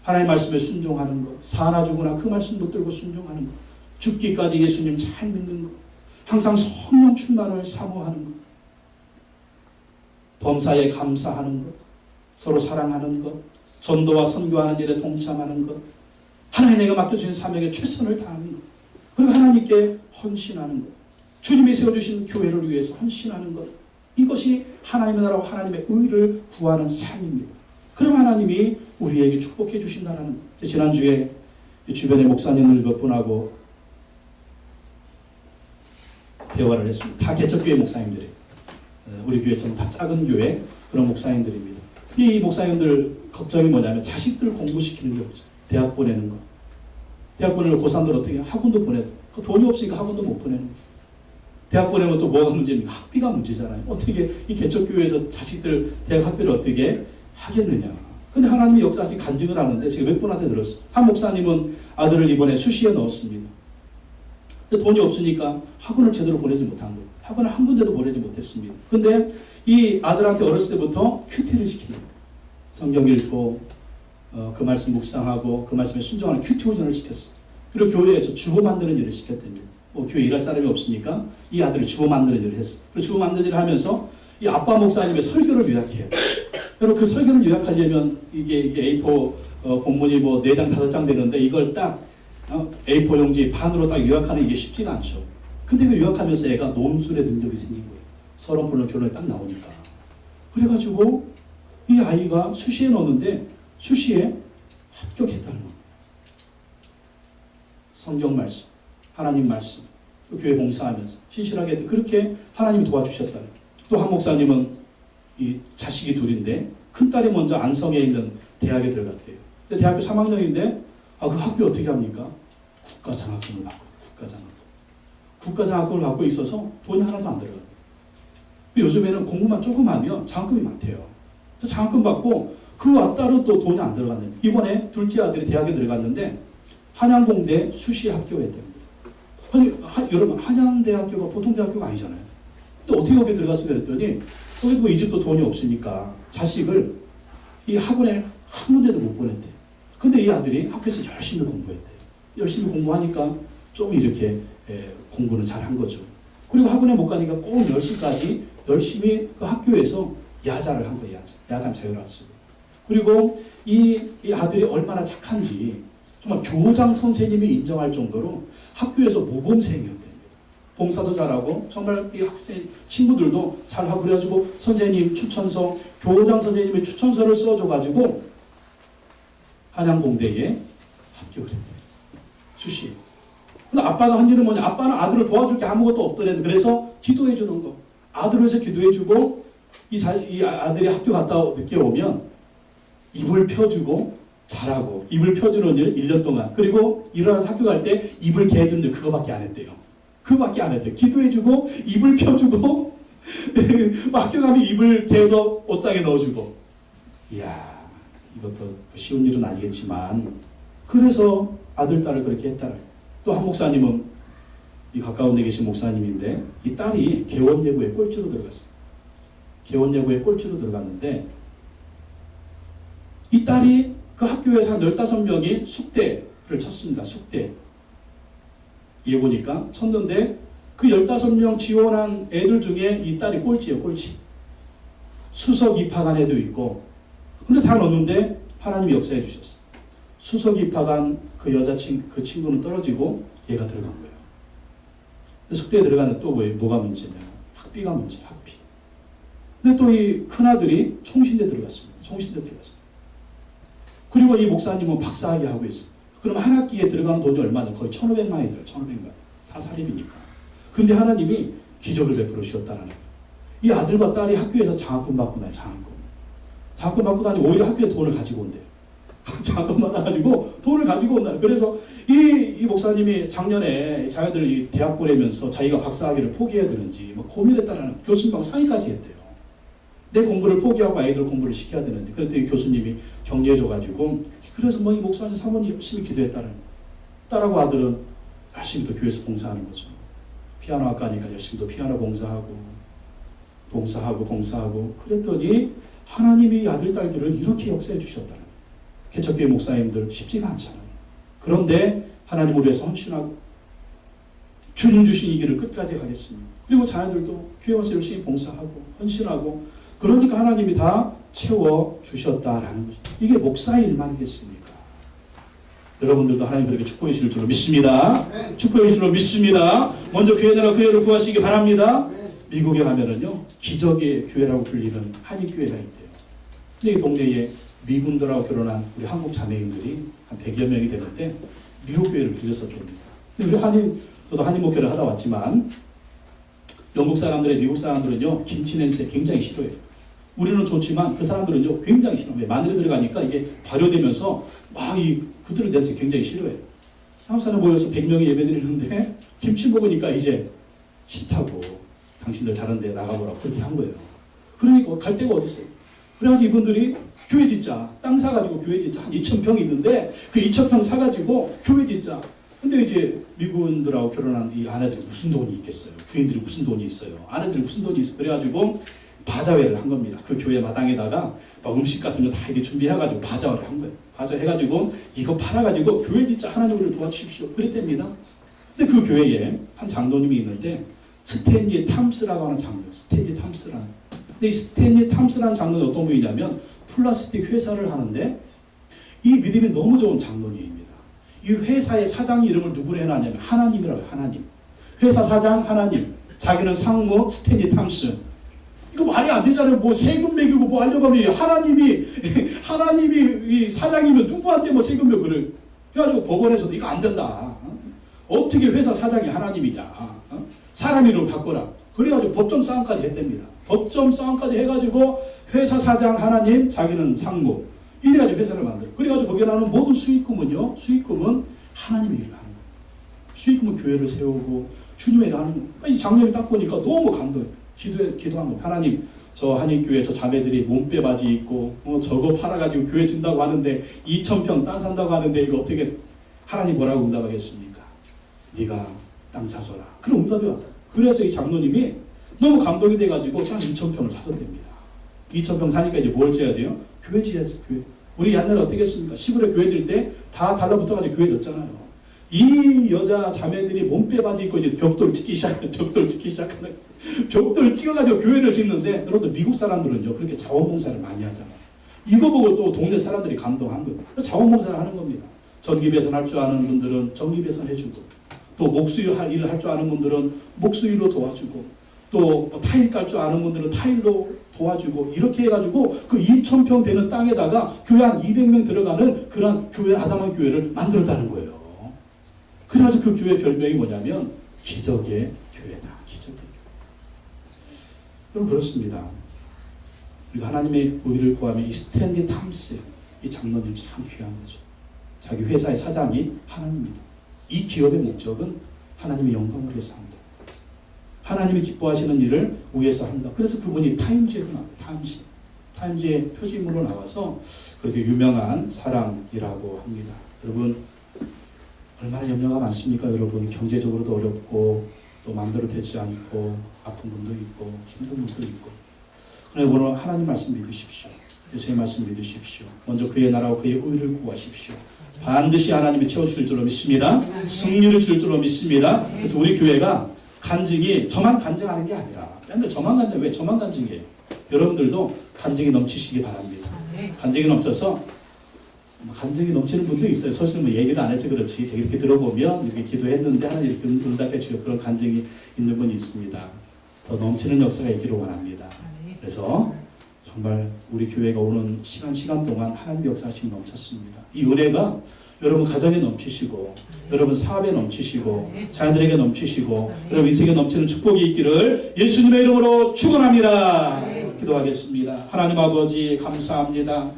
S1: 하나님 말씀에 순종하는 거, 사나 죽으나 그 말씀 붙들고 순종하는 거, 죽기까지 예수님 잘 믿는 거, 항상 성령 충만을 사모하는 거, 범사에 감사하는 거, 서로 사랑하는 것, 전도와 선교하는 일에 동참하는 것, 하나님 내가 맡겨주신 사명에 최선을 다하는 것, 그리고 하나님께 헌신하는 것, 주님이 세워주신 교회를 위해서 헌신하는 것, 이것이 하나님의 나라와 하나님의 의를 구하는 삶입니다. 그럼 하나님이 우리에게 축복해 주신다는 것. 지난주에 주변의 목사님들 몇 분하고 대화를 했습니다. 다 개척교회 목사님들이에요. 우리 교회처럼 다 작은 교회 그런 목사님들입니다. 이 목사님들 걱정이 뭐냐면 자식들 공부시키는 게 없죠. 대학 보내는 거. 대학 보내면 고3들 어떻게 학원도 보내서 돈이 없으니까 학원도 못 보내는 거예요. 대학 보내면 또 뭐가 문제입니까? 학비가 문제잖아요. 어떻게 이 개척교회에서 자식들 대학 학비를 어떻게 하겠느냐. 근데 하나님이 역사하신 간증을 하는데 제가 몇 분한테 들었어요. 한 목사님은 아들을 이번에 수시에 넣었습니다. 근데 돈이 없으니까 학원을 제대로 보내지 못한 거예요. 학원을 한 군데도 보내지 못했습니다. 근데 이 아들한테 어렸을 때부터 큐티를 시키는 거예요. 성경 읽고 그 말씀 묵상하고 그 말씀에 순종하는 큐티 훈련을 시켰어요. 그리고 교회에서 주보 만드는 일을 시켰답니다. 교회 일할 사람이 없으니까 이 아들이 주보 만드는 일을 했어요. 그리고 주보 만드는 일을 하면서 이 아빠 목사님의 설교를 요약해요. 그리고 그 설교를 요약하려면 이게 A4 본문이 뭐 4장 5장 되는데 이걸 딱 A4 용지 반으로 딱 요약하는 이게 쉽지가 않죠. 근데 그 요약하면서 애가 논술의 능력이 생긴 거예요. 서론 본론 결론이 딱 나오니까. 그래가지고 이 아이가 수시에 넣었는데 수시에 합격했다는 겁니다. 성경 말씀, 하나님 말씀, 또 교회 봉사하면서 신실하게 그렇게 하나님이 도와주셨다는. 또 한 목사님은 이 자식이 둘인데 큰딸이 먼저 안성에 있는 대학에 들어갔대요. 근데 대학교 3학년인데 그 학교 어떻게 합니까? 국가장학금을 받고 국가장학금을 받고 있어서 돈이 하나도 안 들어가요. 요즘에는 공부만 조금 하면 장학금이 많대요. 그래서 장학금 받고 그와 따로 또 돈이 안 들어갔네요. 이번에 둘째 아들이 대학에 들어갔는데 한양공대 수시합격에 됩니다. 아니 여러분 한양대학교가 보통 대학교가 아니잖아요. 또 어떻게 거기 들어갔어 그랬더니 거기 뭐 이 집도 돈이 없으니까 자식을 이 학원에 한 군데도 못 보냈대. 근데 이 아들이 학교에서 열심히 공부했대요. 열심히 공부하니까 좀 이렇게 공부는 잘한 거죠. 그리고 학원에 못 가니까 꼭 10시까지 열심히 그 학교에서 야자를 한 거예요. 야간 자율학습. 그리고 이 아들이 얼마나 착한지 정말 교장 선생님이 인정할 정도로 학교에서 모범생이었답니다. 봉사도 잘하고 정말 이 학생 친구들도 잘하고 그래가지고 선생님 추천서, 교장 선생님의 추천서를 써줘가지고 한양공대에 합격을 했대요. 수시. 근데 아빠가 한 일은 뭐냐? 아빠는 아들을 도와줄 게 아무것도 없더래. 그래서 기도해 주는 거. 아들을 위해서 기도해 주고 이 아들이 학교 갔다 늦게 오면 입을 펴주고 잘하고 입을 펴주는 일 1년 동안. 그리고 일어나서 학교 갈 때 입을 개해주는 일 그거밖에 안 했대요. 그거밖에 안 했대요. 기도해 주고 입을 펴주고 학교 가면 입을 개서 옷장에 넣어주고. 이야, 이것도 쉬운 일은 아니겠지만 그래서 아들, 딸을 그렇게 했다는. 또 한 목사님은 이 가까운 데 계신 목사님인데 이 딸이 개원예고에 꼴찌로 들어갔어요. 개원예고에 꼴찌로 들어갔는데 이 딸이 그 학교에서 한 15명이 숙대를 쳤습니다. 숙대. 예고니까 쳤는데 그 15명 지원한 애들 중에 이 딸이 꼴찌예요. 꼴찌. 수석 입학한 애도 있고 근데 다 넣었는데 하나님이 역사해 주셨어요. 수석 입학한 그 친구는 떨어지고 얘가 들어간 거예요. 숙대에 들어가는 또 뭐가 문제냐? 학비가 문제, 학비. 근데 또 이 큰아들이 총신대 들어갔습니다. 총신대 들어갔습니다. 그리고 이 목사님은 박사학위 하고 있어요. 그럼 한 학기에 들어가는 돈이 얼마나? 거의 1,500만이 들어요. 1,500만. 다 사립이니까. 근데 하나님이 기적을 베풀어 주셨다는 거예요. 이 아들과 딸이 학교에서 장학금 받고 나요. 장학금 받고 나니 오히려 학교에 돈을 가지고 온대요. 장학금 받아가지고 돈을 가지고 온다. 그래서 이 목사님이 작년에 자기들 대학 보내면서 자기가 박사학위를 포기해야 되는지 뭐 고민했다는 교수님하고 상의까지 했대요. 내 공부를 포기하고 아이들 공부를 시켜야 되는지. 그랬더니 교수님이 격려해줘가지고 그래서 뭐 이 목사님 사모님 열심히 기도했다는. 딸하고 아들은 열심히 또 교회에서 봉사하는 거죠. 피아노 학과니까 열심히 또 피아노 봉사하고 그랬더니 하나님이 아들, 딸들을 이렇게 역사해 주셨다는. 개척교회 목사님들 쉽지가 않잖아요. 그런데 하나님을 위해서 헌신하고 주님 주신 이 길을 끝까지 가겠습니다. 그리고 자녀들도 교회 와서 열심히 봉사하고 헌신하고 그러니까 하나님이 다 채워주셨다라는 거죠. 이게 목사의 일만이겠습니까? 여러분들도 하나님 그렇게 축복해 주실 줄로 믿습니다. 축복해 주실 줄로 믿습니다. 먼저 교회 나라 그 애를 구하시기 바랍니다. 미국에 가면은요 기적의 교회라고 불리는 한인교회가 있대요. 근데 이 동네에 미군들하고 결혼한 우리 한국 자매인들이 한 100여 명이 되는데 미국 교회를 빌렸었답니다. 근데 우리 저도 한인 목회를 하다 왔지만 영국 사람들의 미국 사람들은요 김치 냄새 굉장히 싫어해요. 우리는 좋지만 그 사람들은요 굉장히 싫어해요. 마늘에 들어가니까 이게 발효되면서 막 그들의 냄새 굉장히 싫어해요. 한국 사람 모여서 100명이 예배드리는데 김치 먹으니까 이제 싫다고 당신들 다른 데 나가보라고 그렇게 한 거예요. 그러니까 갈 데가 어디 있어요. 그래가지고 이분들이 교회 짓자. 땅 사가지고 교회 짓자. 한 2,000평 있는데 그 2,000평 사가지고 교회 짓자. 근데 이제 미군들하고 결혼한 이 아내들이 무슨 돈이 있겠어요. 부인들이 무슨 돈이 있어요. 아내들이 무슨 돈이 있어요. 그래가지고 바자회를 한 겁니다. 그 교회 마당에다가 막 음식 같은 거 다 이렇게 준비해가지고 바자회를 한 거예요. 바자회해가지고 이거 팔아가지고 교회 짓자. 하나님을 도와주십시오. 그랬답니다. 근데 그 교회에 한 장로님이 있는데 스탠리 탐스라고 하는 장로. 스탠리 탐스라는. 근데 이 스탠리 탐스라는 장로는 어떤 분이냐면 플라스틱 회사를 하는데 이 믿음이 너무 좋은 장로님입니다. 이 회사의 사장 이름을 누구로 해놨냐면 하나님이라고 해요. 하나님. 회사 사장 하나님. 자기는 상무 스탠리 탐스. 이거 말이 안 되잖아요. 뭐 세금 매기고 뭐 하려고 하면 하나님이 이 사장이면 누구한테 뭐 세금 매고 그래. 그래가지고 법원에서도 이거 안 된다. 어떻게 회사 사장이 하나님이냐. 사람 이름 바꿔라. 그래가지고 법정 싸움까지 했답니다. 법정 싸움까지 해가지고 회사 사장 하나님, 자기는 상무. 이래가지고 회사를 만들어. 그래가지고 거기에 나오는 모든 수익금은요, 수익금은 하나님의 일을 하는 거예요. 수익금은 교회를 세우고 주님의 일을 하는 거예요. 이 장면을 딱 보니까 너무 감동해요. 기도한 거예요. 하나님, 저 한인교회 저 자매들이 몸빼 바지 입고 저거 팔아가지고 교회 준다고 하는데 2,000평 땅 산다고 하는데 이거 어떻게 하나님 뭐라고 응답하겠습니까? 네가 땅 사줘라. 그런 응답이 왔다. 그래서 이 장로님이 너무 감동이 돼가지고 땅 2,000평을 사줬답니다. 2,000평 사니까 이제 뭘 지어야 돼요? 교회 지어야지. 교회. 우리 옛날에 어떻게 했습니까? 시골에 교회 질 때 다 달라붙어가지고 교회 졌잖아요. 이 여자 자매들이 몸빼 바지 입고 이제 벽돌 찍기 시작하는 벽돌 찍어가지고 교회를 짓는데, 여러분들 미국 사람들은요 그렇게 자원봉사를 많이 하잖아요. 이거 보고 또 동네 사람들이 감동한 거예요. 자원봉사를 하는 겁니다. 전기배선 할 줄 아는 분들은 전기배선 해주고, 또 목수일 일을 할 줄 아는 분들은 목수일로 도와주고, 또 타일 깔 줄 아는 분들은 타일로 도와주고, 이렇게 해가지고 그 2,000평 되는 땅에다가 교회 한 200명 들어가는 그런 교회, 아담한 교회를 만들었다는 거예요. 그래가지고 그 교회 별명이 뭐냐면 기적의 교회다. 기적의 교회. 그럼 그렇습니다. 우리가 하나님의 의를 구하면 이 스탠리 탐스, 이 장로님 참 귀한 거죠. 자기 회사의 사장이 하나님입니다. 이 기업의 목적은 하나님의 영광을 위해서 한다. 하나님이 기뻐하시는 일을 위해서 한다. 그래서 그분이 타임즈에도 나와요. 타임즈의 표지물로 나와서 그렇게 유명한 사람이라고 합니다. 여러분, 얼마나 염려가 많습니까? 여러분, 경제적으로도 어렵고 또 마음대로 되지 않고 아픈 분도 있고 힘든 분도 있고. 그러나 오늘 하나님 말씀 믿으십시오. 예수의 말씀 믿으십시오. 먼저 그의 나라와 그의 의를 구하십시오. 반드시 하나님이 채워주실 줄로 믿습니다. 승리를 줄 줄로 믿습니다. 그래서 우리 교회가 간증이 저만 간증하는 게 아니라, 맨날 저만 간증, 왜 저만 간증이에요? 여러분들도 간증이 넘치시기 바랍니다. 간증이 넘쳐서, 간증이 넘치는 분도 있어요. 사실 뭐 얘기를 안 해서 그렇지, 제가 이렇게 들어보면 이렇게 기도했는데 하나님 이렇게 응답해 주고 그런 간증이 있는 분이 있습니다. 더 넘치는 역사가 있기를 원합니다. 그래서 정말 우리 교회가 오는 시간 동안 하나님의 역사하심이 넘쳤습니다. 이 은혜가 여러분 가정에 넘치시고, 여러분 사업에 넘치시고, 자녀들에게 넘치시고, 여러분 인생에 넘치는 축복이 있기를 예수님의 이름으로 축원합니다. 기도하겠습니다. 하나님 아버지 감사합니다.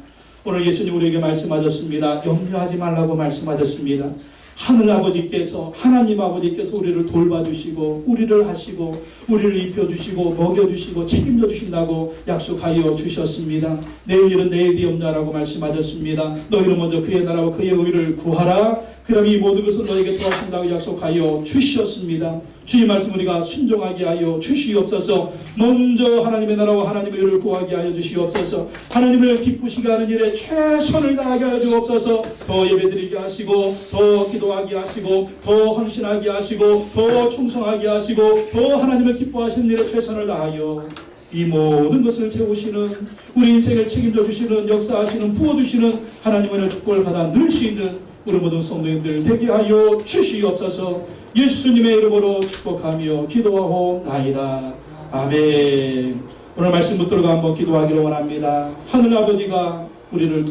S1: 오늘 예수님 우리에게 말씀하셨습니다. 염려하지 말라고 말씀하셨습니다. 하늘 아버지께서, 하나님 아버지께서 우리를 돌봐주시고 우리를 하시고 우리를 입혀주시고 먹여주시고 책임져 주신다고 약속하여 주셨습니다. 내일 일은 내일이 없다라고 말씀하셨습니다. 너희는 먼저 그의 나라와 그의 의를 구하라. 그럼 이 모든 것을 너에게 도와준다고 약속하여 주셨습니다. 주의 말씀 우리가 순종하게 하여 주시옵소서. 먼저 하나님의 나라와 하나님의 의를 구하게 하여 주시옵소서. 하나님을 기쁘시게 하는 일에 최선을 다하게 하여 주옵소서. 더 예배드리게 하시고 더 기도하게 하시고 더 헌신하게 하시고 더 충성하게 하시고 더 하나님을 기뻐하시는 일에 최선을 다하여 이 모든 것을 채우시는, 우리 인생을 책임져 주시는, 역사하시는, 부어주시는 하나님의 축복을 받아 누릴 수 있는 우리 모든 성도님들 되게 하여 주시옵소서. 예수님의 이름으로 축복하며 기도하옵나이다. 아멘. 오늘 말씀 붙들고 한번 기도하기를 원합니다. 하늘 아버지가 우리를